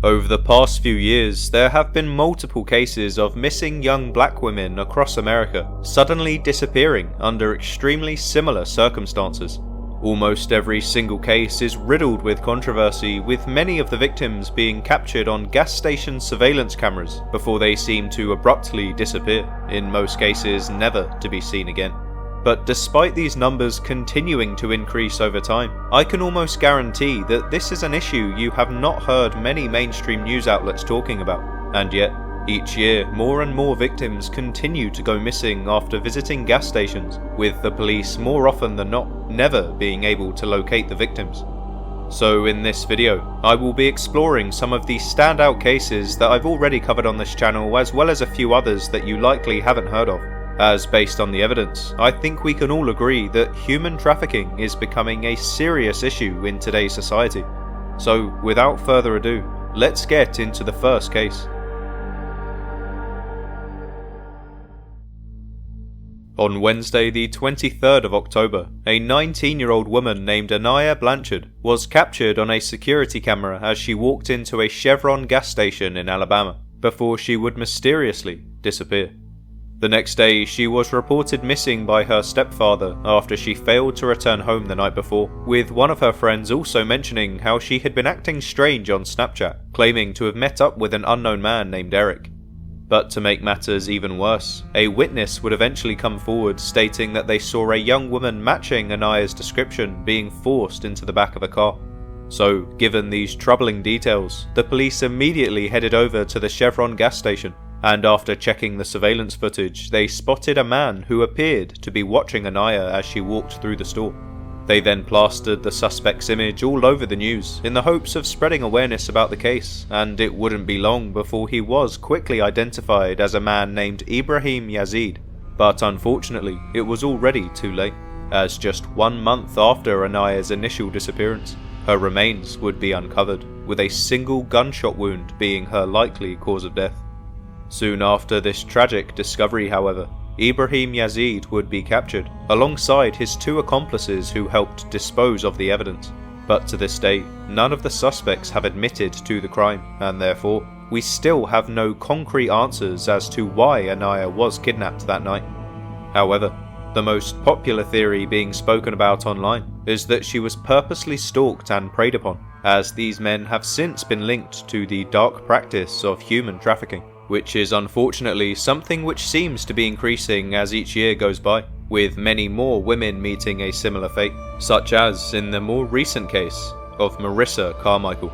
Over the past few years, there have been multiple cases of missing young black women across America suddenly disappearing under extremely similar circumstances. Almost every single case is riddled with controversy, with many of the victims being captured on gas station surveillance cameras before they seem to abruptly disappear, in most cases never to be seen again. But despite these numbers continuing to increase over time, I can almost guarantee that this is an issue you have not heard many mainstream news outlets talking about, and yet, each year more and more victims continue to go missing after visiting gas stations, with the police more often than not never being able to locate the victims. So in this video, I will be exploring some of the standout cases that I've already covered on this channel, as well as a few others that you likely haven't heard of. As based on the evidence, I think we can all agree that human trafficking is becoming a serious issue in today's society. So without further ado, let's get into the first case. On Wednesday the 23rd of October, a 19-year-old woman named Aniah Blanchard was captured on a security camera as she walked into a Chevron gas station in Alabama, before she would mysteriously disappear. The next day, she was reported missing by her stepfather after she failed to return home the night before, with one of her friends also mentioning how she had been acting strange on Snapchat, claiming to have met up with an unknown man named Eric. But to make matters even worse, a witness would eventually come forward stating that they saw a young woman matching Aniah's description being forced into the back of a car. So, given these troubling details, the police immediately headed over to the Chevron gas station, and after checking the surveillance footage, they spotted a man who appeared to be watching Aniah as she walked through the store. They then plastered the suspect's image all over the news in the hopes of spreading awareness about the case, and it wouldn't be long before he was quickly identified as a man named Ibrahim Yazid. But unfortunately, it was already too late, as just 1 month after Aniah's initial disappearance, her remains would be uncovered, with a single gunshot wound being her likely cause of death. Soon after this tragic discovery, however, Ibrahim Yazid would be captured, alongside his 2 accomplices who helped dispose of the evidence. But to this day, none of the suspects have admitted to the crime, and therefore, we still have no concrete answers as to why Aniah was kidnapped that night. However, the most popular theory being spoken about online is that she was purposely stalked and preyed upon, as these men have since been linked to the dark practice of human trafficking, which is unfortunately something which seems to be increasing as each year goes by, with many more women meeting a similar fate, such as in the more recent case of Marissa Carmichael.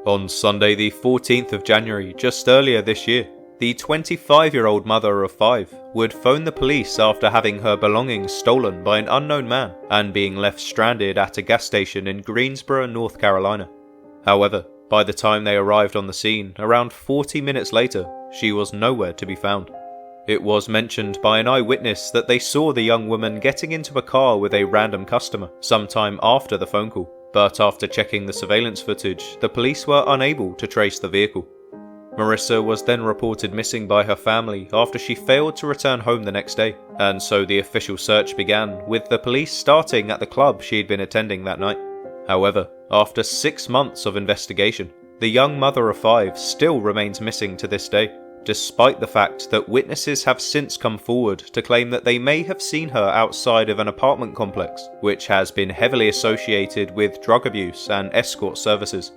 On Sunday the 14th of January, just earlier this year, the 25-year-old mother of 5 would phone the police after having her belongings stolen by an unknown man and being left stranded at a gas station in Greensboro, North Carolina. However, by the time they arrived on the scene, around 40 minutes later, she was nowhere to be found. It was mentioned by an eyewitness that they saw the young woman getting into a car with a random customer sometime after the phone call, but after checking the surveillance footage, the police were unable to trace the vehicle. Marissa was then reported missing by her family after she failed to return home the next day, and so the official search began, with the police starting at the club she had been attending that night. However, after 6 months of investigation, the young mother of 5 still remains missing to this day, despite the fact that witnesses have since come forward to claim that they may have seen her outside of an apartment complex, which has been heavily associated with drug abuse and escort services.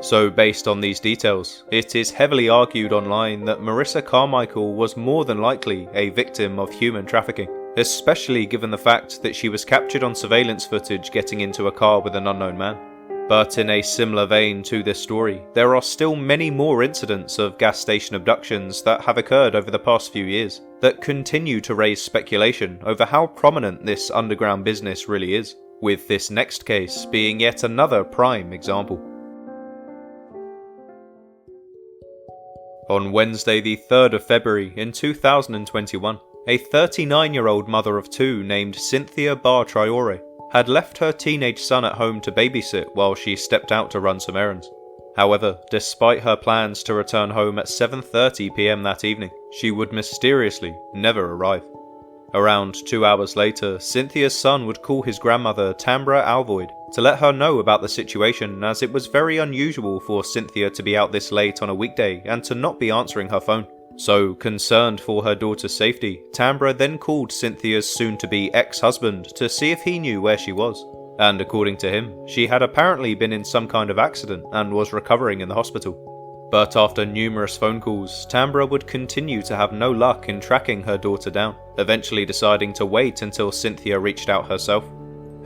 So based on these details, it is heavily argued online that Marissa Carmichael was more than likely a victim of human trafficking, especially given the fact that she was captured on surveillance footage getting into a car with an unknown man. But in a similar vein to this story, there are still many more incidents of gas station abductions that have occurred over the past few years that continue to raise speculation over how prominent this underground business really is, with this next case being yet another prime example. On Wednesday the 3rd of February in 2021, a 39-year-old mother of 2 named Cynthia Bah-Traore had left her teenage son at home to babysit while she stepped out to run some errands. However, despite her plans to return home at 7:30 p.m. that evening, she would mysteriously never arrive. Around 2 hours later, Cynthia's son would call his grandmother Tambra Alvoyd to let her know about the situation, as it was very unusual for Cynthia to be out this late on a weekday and to not be answering her phone. So, concerned for her daughter's safety, Tambra then called Cynthia's soon-to-be ex-husband to see if he knew where she was. And according to him, she had apparently been in some kind of accident and was recovering in the hospital. But after numerous phone calls, Tambra would continue to have no luck in tracking her daughter down, eventually deciding to wait until Cynthia reached out herself.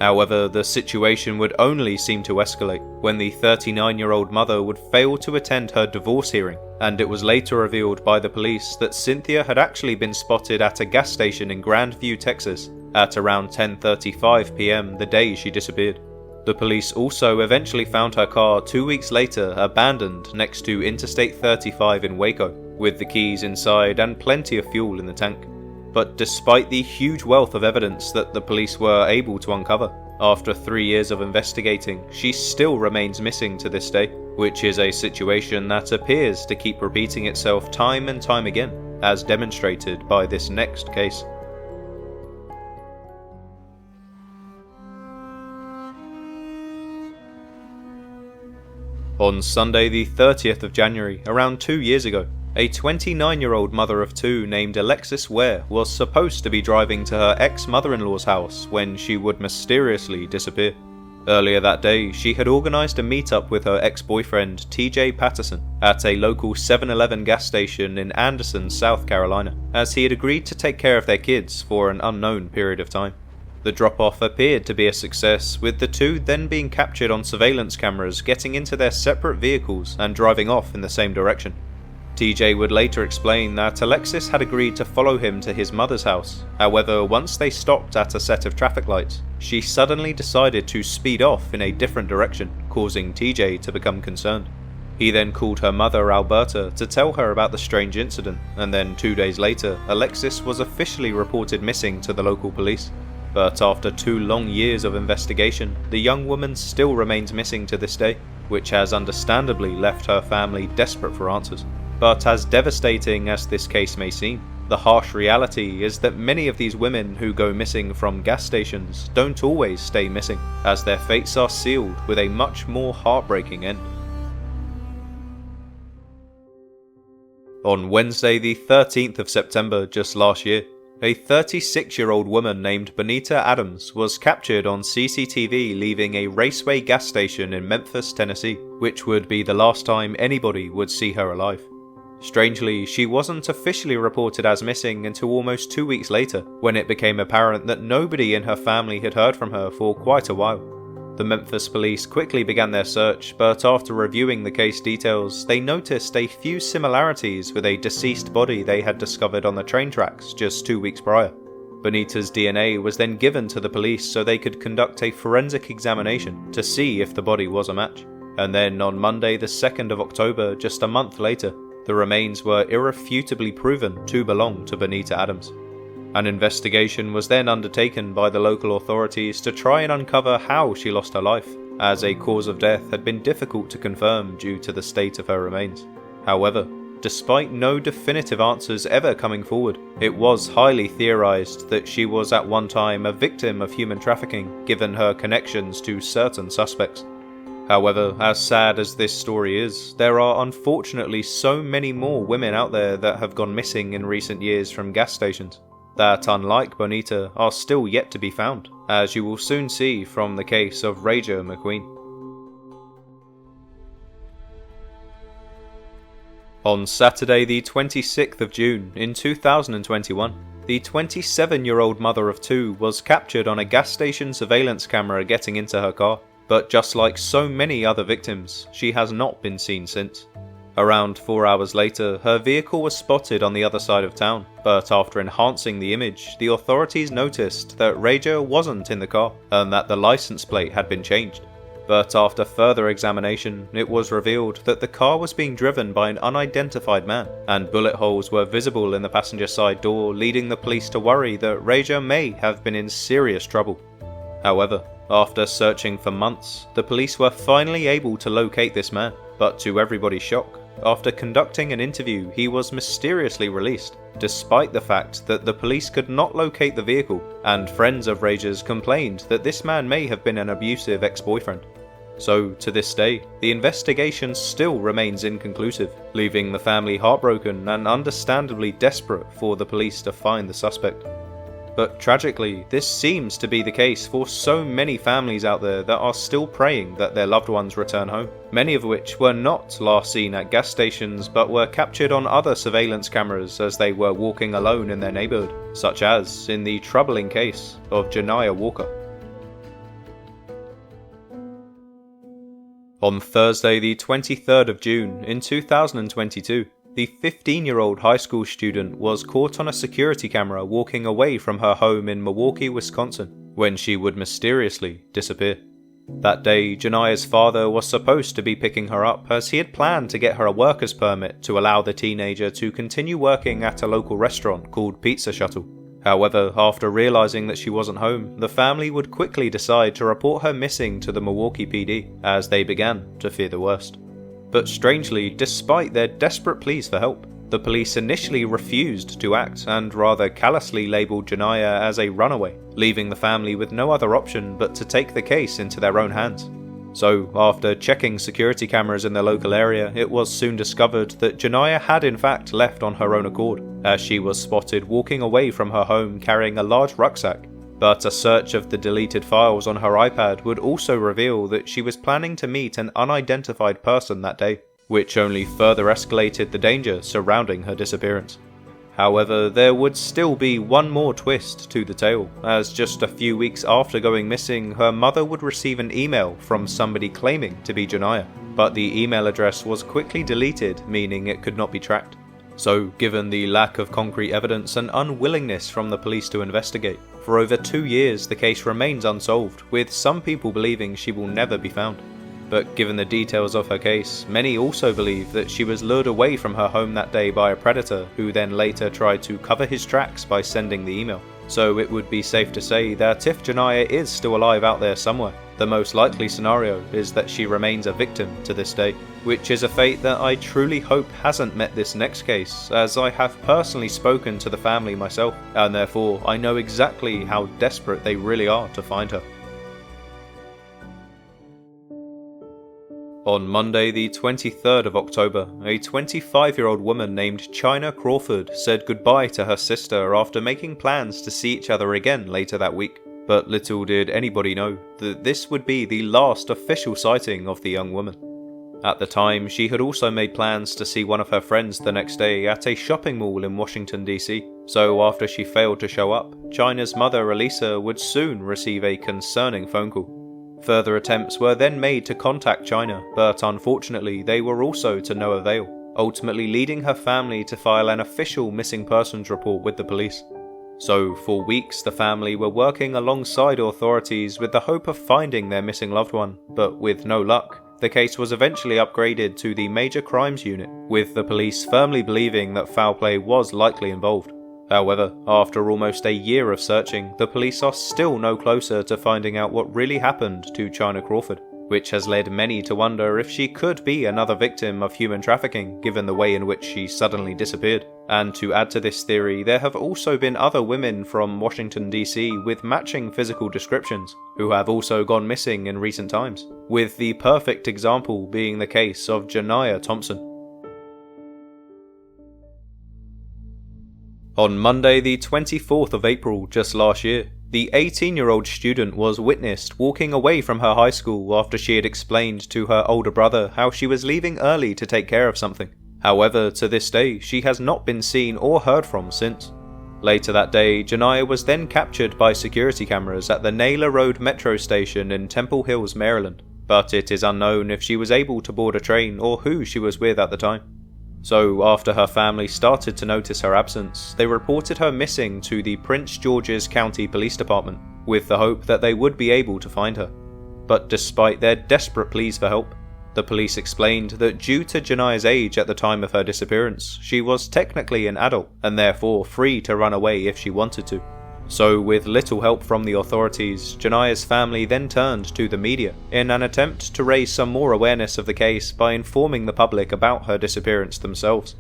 However, the situation would only seem to escalate when the 39-year-old mother would fail to attend her divorce hearing, and it was later revealed by the police that Cynthia had actually been spotted at a gas station in Grandview, Texas, at around 10:35 p.m. the day she disappeared. The police also eventually found her car 2 weeks later abandoned next to Interstate 35 in Waco, with the keys inside and plenty of fuel in the tank. But despite the huge wealth of evidence that the police were able to uncover, after 3 years of investigating, she still remains missing to this day, which is a situation that appears to keep repeating itself time and time again, as demonstrated by this next case. On Sunday the 30th of January, around 2 years ago, a 29-year-old mother of two named Alexis Ware was supposed to be driving to her ex-mother-in-law's house when she would mysteriously disappear. Earlier that day, she had organised a meet-up with her ex-boyfriend TJ Patterson at a local 7-Eleven gas station in Anderson, South Carolina, as he had agreed to take care of their kids for an unknown period of time. The drop-off appeared to be a success, with the two then being captured on surveillance cameras getting into their separate vehicles and driving off in the same direction. TJ would later explain that Alexis had agreed to follow him to his mother's house. However, once they stopped at a set of traffic lights, she suddenly decided to speed off in a different direction, causing TJ to become concerned. He then called her mother, Alberta, to tell her about the strange incident, and then 2 days later, Alexis was officially reported missing to the local police. But after 2 long years of investigation, the young woman still remains missing to this day, which has understandably left her family desperate for answers. But as devastating as this case may seem, the harsh reality is that many of these women who go missing from gas stations don't always stay missing, as their fates are sealed with a much more heartbreaking end. On Wednesday the 13th of September just last year, a 36-year-old woman named Bonita Adams was captured on CCTV leaving a Raceway gas station in Memphis, Tennessee, which would be the last time anybody would see her alive. Strangely, she wasn't officially reported as missing until almost 2 weeks later, when it became apparent that nobody in her family had heard from her for quite a while. The Memphis police quickly began their search, but after reviewing the case details, they noticed a few similarities with a deceased body they had discovered on the train tracks just 2 weeks prior. Bonita's DNA was then given to the police so they could conduct a forensic examination to see if the body was a match. And then on Monday the 2nd of October, just a month later, the remains were irrefutably proven to belong to Bonita Adams. An investigation was then undertaken by the local authorities to try and uncover how she lost her life, as a cause of death had been difficult to confirm due to the state of her remains. However, despite no definitive answers ever coming forward, it was highly theorized that she was at one time a victim of human trafficking, given her connections to certain suspects. However, as sad as this story is, there are unfortunately so many more women out there that have gone missing in recent years from gas stations, that, unlike Bonita, are still yet to be found, as you will soon see from the case of Rajah McQueen. On Saturday the 26th of June in 2021, the 27-year-old mother of two was captured on a gas station surveillance camera getting into her car, but just like so many other victims, she has not been seen since. Around 4 hours later, her vehicle was spotted on the other side of town, but after enhancing the image, the authorities noticed that Rajah wasn't in the car, and that the license plate had been changed. But after further examination, it was revealed that the car was being driven by an unidentified man, and bullet holes were visible in the passenger side door, leading the police to worry that Rajah may have been in serious trouble. However, after searching for months, the police were finally able to locate this man, but to everybody's shock, after conducting an interview, he was mysteriously released, despite the fact that the police could not locate the vehicle, and friends of Rajah's complained that this man may have been an abusive ex-boyfriend. So, to this day, the investigation still remains inconclusive, leaving the family heartbroken and understandably desperate for the police to find the suspect. But tragically, this seems to be the case for so many families out there that are still praying that their loved ones return home, many of which were not last seen at gas stations but were captured on other surveillance cameras as they were walking alone in their neighbourhood, such as in the troubling case of Joniah Walker. On Thursday the 23rd of June in 2022, the 15-year-old high school student was caught on a security camera walking away from her home in Milwaukee, Wisconsin, when she would mysteriously disappear. That day, Janiyah's father was supposed to be picking her up as he had planned to get her a worker's permit to allow the teenager to continue working at a local restaurant called Pizza Shuttle. However, after realizing that she wasn't home, the family would quickly decide to report her missing to the Milwaukee PD, as they began to fear the worst. But strangely, despite their desperate pleas for help, the police initially refused to act and rather callously labelled Janiyah as a runaway, leaving the family with no other option but to take the case into their own hands. So, after checking security cameras in the local area, it was soon discovered that Janiyah had in fact left on her own accord, as she was spotted walking away from her home carrying a large rucksack. But a search of the deleted files on her iPad would also reveal that she was planning to meet an unidentified person that day, which only further escalated the danger surrounding her disappearance. However, there would still be one more twist to the tale, as just a few weeks after going missing, her mother would receive an email from somebody claiming to be Janiyah, but the email address was quickly deleted, meaning it could not be tracked. So, given the lack of concrete evidence and unwillingness from the police to investigate, for over 2 years the case remains unsolved, with some people believing she will never be found. But given the details of her case, many also believe that she was lured away from her home that day by a predator who then later tried to cover his tracks by sending the email. So it would be safe to say that if Janiyah is still alive out there somewhere, the most likely scenario is that she remains a victim to this day, which is a fate that I truly hope hasn't met this next case, as I have personally spoken to the family myself, and therefore I know exactly how desperate they really are to find her. On Monday the 23rd of October, a 25-year-old woman named Chyna Crawford said goodbye to her sister after making plans to see each other again later that week. But little did anybody know that this would be the last official sighting of the young woman. At the time, she had also made plans to see one of her friends the next day at a shopping mall in Washington, DC. So after she failed to show up, Chyna's mother, Elisa, would soon receive a concerning phone call. Further attempts were then made to contact Chyna, but unfortunately they were also to no avail, ultimately leading her family to file an official missing persons report with the police. So for weeks the family were working alongside authorities with the hope of finding their missing loved one, but with no luck, the case was eventually upgraded to the Major Crimes Unit, with the police firmly believing that foul play was likely involved. However, after almost a year of searching, the police are still no closer to finding out what really happened to Chyna Crawford, which has led many to wonder if she could be another victim of human trafficking given the way in which she suddenly disappeared. And to add to this theory, there have also been other women from Washington DC with matching physical descriptions who have also gone missing in recent times, with the perfect example being the case of Janiyah Thompson. On Monday the 24th of April just last year, the 18-year-old student was witnessed walking away from her high school after she had explained to her older brother how she was leaving early to take care of something. However, to this day, she has not been seen or heard from since. Later that day, Janiyah was then captured by security cameras at the Naylor Road metro station in Temple Hills, Maryland, but it is unknown if she was able to board a train or who she was with at the time. So, after her family started to notice her absence, they reported her missing to the Prince George's County Police Department, with the hope that they would be able to find her. But despite their desperate pleas for help, the police explained that due to Janiyah's age at the time of her disappearance, she was technically an adult and therefore free to run away if she wanted to. So with little help from the authorities, Janiyah's family then turned to the media in an attempt to raise some more awareness of the case by informing the public about her disappearance themselves.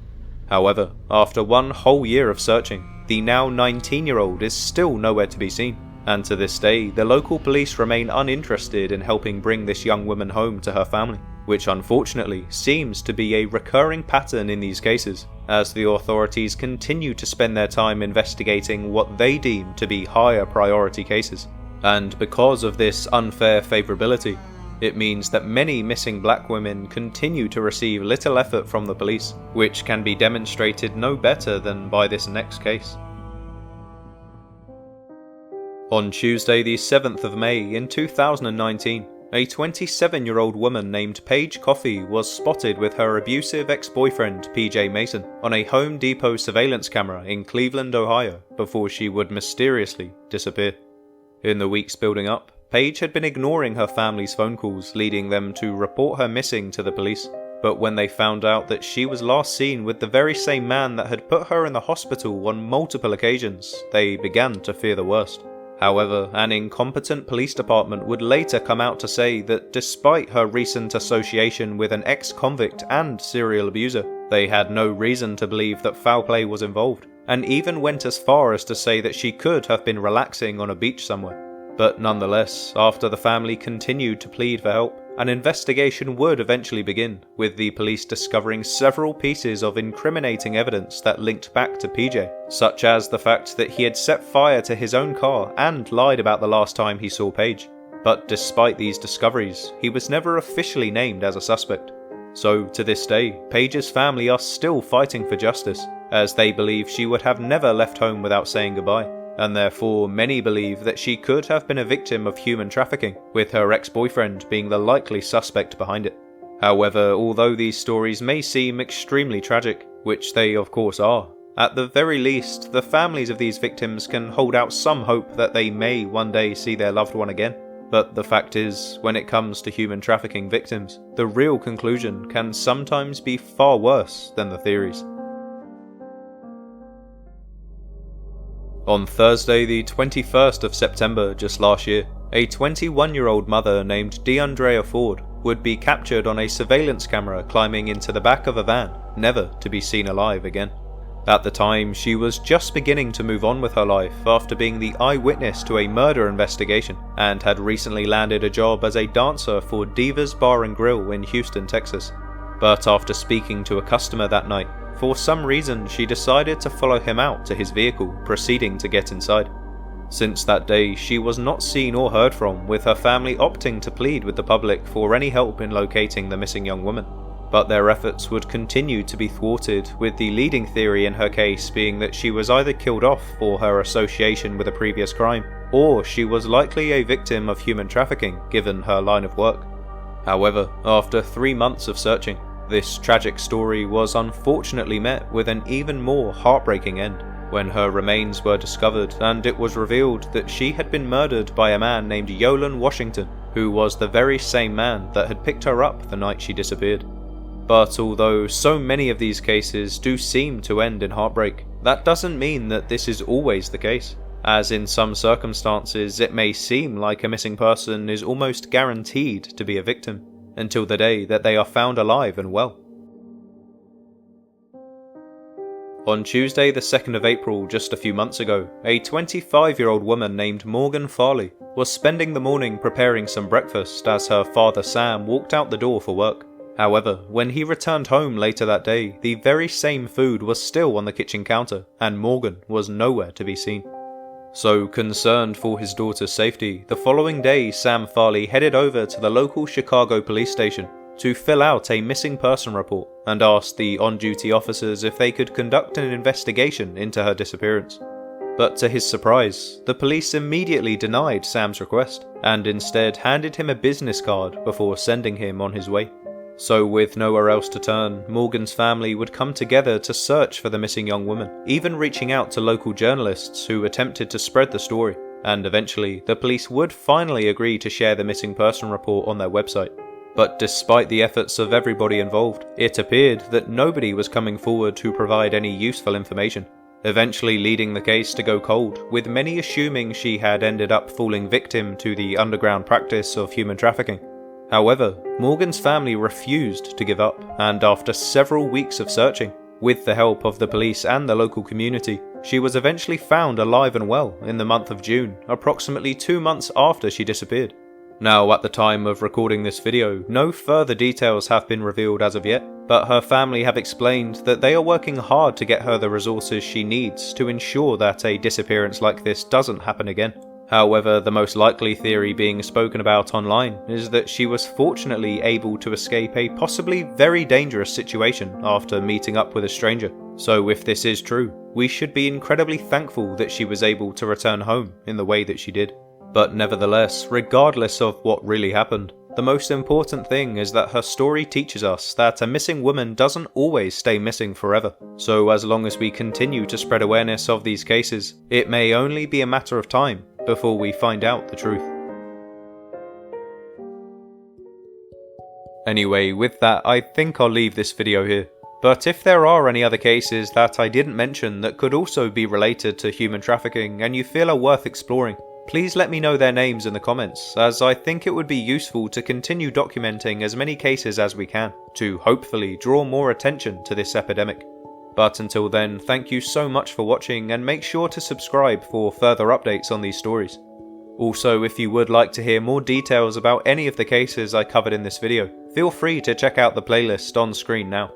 However, after one whole year of searching, the now 19-year-old is still nowhere to be seen, and to this day the local police remain uninterested in helping bring this young woman home to her family, which unfortunately seems to be a recurring pattern in these cases, as the authorities continue to spend their time investigating what they deem to be higher priority cases. And because of this unfair favourability, it means that many missing black women continue to receive little effort from the police, which can be demonstrated no better than by this next case. On Tuesday the 7th of May in 2019, a 27-year-old woman named Paige Coffey was spotted with her abusive ex-boyfriend PJ Mason on a Home Depot surveillance camera in Cleveland, Ohio, before she would mysteriously disappear. In the weeks building up, Paige had been ignoring her family's phone calls, leading them to report her missing to the police. But when they found out that she was last seen with the very same man that had put her in the hospital on multiple occasions, they began to fear the worst. However, an incompetent police department would later come out to say that despite her recent association with an ex-convict and serial abuser, they had no reason to believe that foul play was involved, and even went as far as to say that she could have been relaxing on a beach somewhere. But nonetheless, after the family continued to plead for help, an investigation would eventually begin, with the police discovering several pieces of incriminating evidence that linked back to PJ, such as the fact that he had set fire to his own car and lied about the last time he saw Paige. But despite these discoveries, he was never officially named as a suspect. So to this day, Paige's family are still fighting for justice, as they believe she would have never left home without saying goodbye. And therefore many believe that she could have been a victim of human trafficking, with her ex-boyfriend being the likely suspect behind it. However, although these stories may seem extremely tragic, which they of course are, at the very least, the families of these victims can hold out some hope that they may one day see their loved one again. But the fact is, when it comes to human trafficking victims, the real conclusion can sometimes be far worse than the theories. On Thursday the 21st of September just last year, a 21-year-old mother named Deundrea Ford would be captured on a surveillance camera climbing into the back of a van, never to be seen alive again. At the time, she was just beginning to move on with her life after being the eyewitness to a murder investigation, and had recently landed a job as a dancer for Divas Bar and Grill in Houston, Texas. But after speaking to a customer that night, for some reason she decided to follow him out to his vehicle, proceeding to get inside. Since that day, she was not seen or heard from, with her family opting to plead with the public for any help in locating the missing young woman. But their efforts would continue to be thwarted, with the leading theory in her case being that she was either killed off for her association with a previous crime, or she was likely a victim of human trafficking given her line of work. However, after 3 months of searching, this tragic story was unfortunately met with an even more heartbreaking end, when her remains were discovered and it was revealed that she had been murdered by a man named Yolan Washington, who was the very same man that had picked her up the night she disappeared. But although so many of these cases do seem to end in heartbreak, that doesn't mean that this is always the case, as in some circumstances it may seem like a missing person is almost guaranteed to be a victim, until the day that they are found alive and well. On Tuesday the 2nd of April, just a few months ago, a 25-year-old woman named Morgan Farley was spending the morning preparing some breakfast as her father Sam walked out the door for work. However, when he returned home later that day, the very same food was still on the kitchen counter, and Morgan was nowhere to be seen. So, concerned for his daughter's safety, the following day Sam Farley headed over to the local Chicago police station to fill out a missing person report and asked the on-duty officers if they could conduct an investigation into her disappearance. But to his surprise, the police immediately denied Sam's request, and instead handed him a business card before sending him on his way. So with nowhere else to turn, Morgan's family would come together to search for the missing young woman, even reaching out to local journalists who attempted to spread the story, and eventually the police would finally agree to share the missing person report on their website. But despite the efforts of everybody involved, it appeared that nobody was coming forward to provide any useful information. eventually leading the case to go cold, with many assuming she had ended up falling victim to the underground practice of human trafficking. However, Morgan's family refused to give up, and after several weeks of searching, with the help of the police and the local community, she was eventually found alive and well in the month of June, approximately 2 months after she disappeared. Now, at the time of recording this video, no further details have been revealed as of yet, but her family have explained that they are working hard to get her the resources she needs to ensure that a disappearance like this doesn't happen again. However, the most likely theory being spoken about online is that she was fortunately able to escape a possibly very dangerous situation after meeting up with a stranger. So if this is true, we should be incredibly thankful that she was able to return home in the way that she did. But nevertheless, regardless of what really happened, the most important thing is that her story teaches us that a missing woman doesn't always stay missing forever. So as long as we continue to spread awareness of these cases, it may only be a matter of time before we find out the truth. Anyway, with that, I think I'll leave this video here. But if there are any other cases that I didn't mention that could also be related to human trafficking and you feel are worth exploring, please let me know their names in the comments, as I think it would be useful to continue documenting as many cases as we can, to hopefully draw more attention to this epidemic. But until then, thank you so much for watching, and make sure to subscribe for further updates on these stories. Also, if you would like to hear more details about any of the cases I covered in this video, feel free to check out the playlist on screen now.